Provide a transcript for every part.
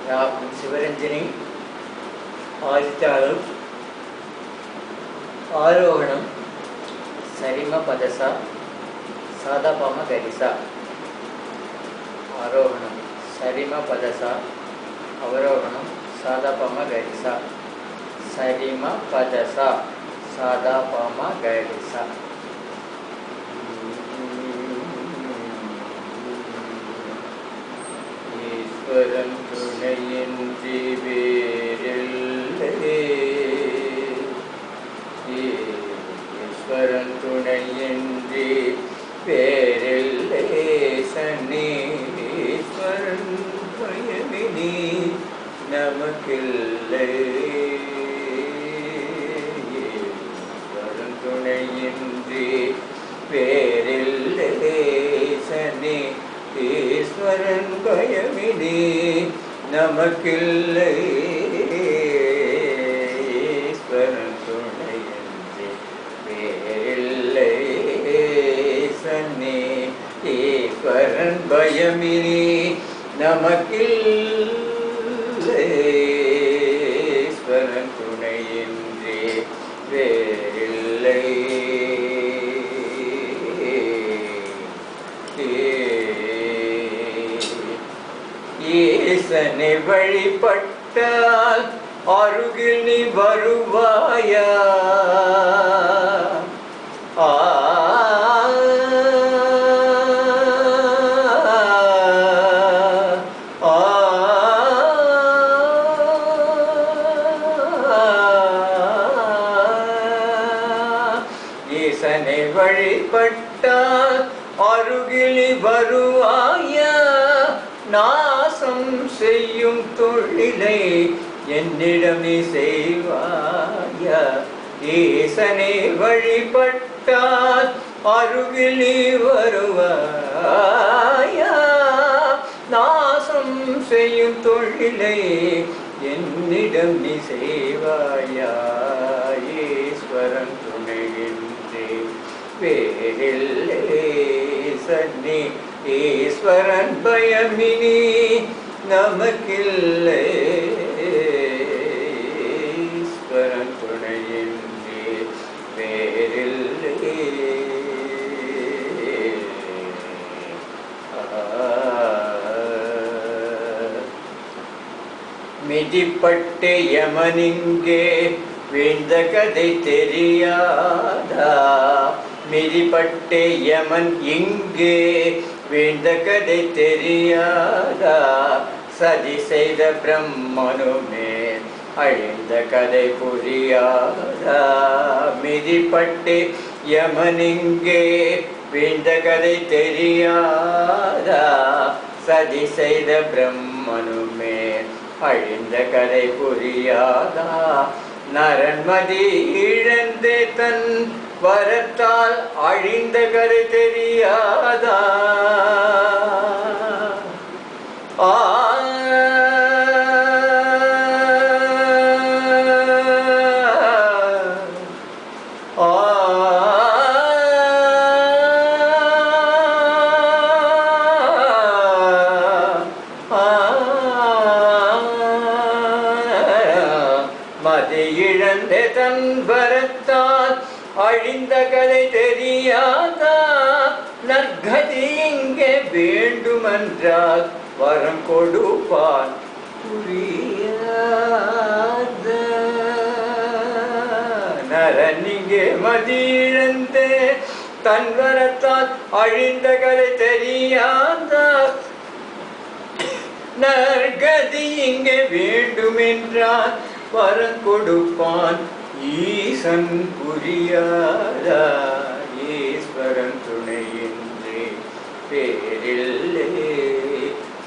ராகம் சிவரஞ்சனி. ஆதித்தாளம் ஆரோகணம் சரிம பதசா சாதாபாம கரிசா. ஆரோகணம் சரிம பதசா, அவரோகணம் சாதாபாம கரிசா. சரிம பதசா சாதாபாம கரிசா. ஈஸ்வரன் துணையின்றி வேறில்லை, ஈஸ்வரன் துணையின்றி வேறில்லை. சன்னீஸ்வரன் பயமினி நமக்கில்லை, ஈஸ்வரன் துணையின்றி வேறில்லை. சன்னி ஈஸ்வரன் பயமினி நமக்கில்லை, ஈஸ்வரன் துணையின்றி வேறில்லை. சன்னி ஈஸ்வரன் பயமினி நமக்கில்லை, ஈஸ்வரன் துணையின்றி வேறில்லை. ஈசனை வழிபட்டால் அருகில் நீ வருவாயா? ஈசனை வழிபட்டால் அருகில் நீ வருவாயா? நாசம் செய்யும் தொழிலை என்னிடம் நீ செய்வாயா? ஈசனை வழிபட்டால் அருகில் நீ வருவாயா? நாசம் செய்யும் தொழிலை என்னிடம் நீ செய்வாயா? ஈஸ்வரன் துணையின்றி வேறில்லை. சன்னி ஈஸ்வரன் பயமினி நமக்கில்லை, ஈஸ்வரன் துணையின்றி வேறில்லை. மிதிப்பட்டு யமனிங்கே வீழ்ந்த கதை தெரியாதா? மிதிப்பட்டு யமன் இங்கே வீழ்ந்த கதை தெரியாதா? சதி செய்த பிரம்மனுமே அழிந்த கதை புரியாதா? மிதிப்பட்டு யமனிங்கே வீழ்ந்த கதை தெரியாதா? சதி செய்த பிரம்மனுமே அழிந்த கதை புரியாதா? நரன்மதி இழந்து தன் வரத்தால் அழிந்த கதை தெரியாதா? மதி இழந்த தன் வரத்தால் அழிந்த கதை தெரியாதா? நற்கதி இங்கே வேண்டுமென்றால் வரம் கொடுப்பான் புரியாத. நரன் இங்கே மதி இழந்த தன் வரத்தால் அழிந்த கதை தெரியாதா? நற்கதி இங்கே வேண்டுமென்றால் வரம் கொடுப்பான் ஈசன் புரியாதா? ஈஸ்வரன் துணையின்றி வேறில்லை.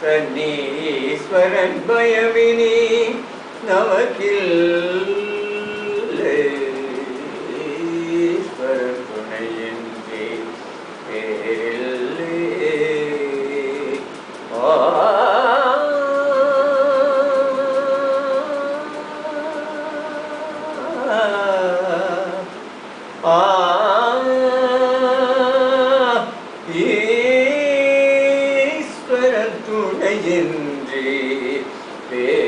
சன்னி ஈஸ்வரன் பயமினி நமக்கில்லை, ஈஸ்வரன் துணையின்றி வேறில்லை. ஈஸ்வரன் துணையின்றி பேரறிவாளன்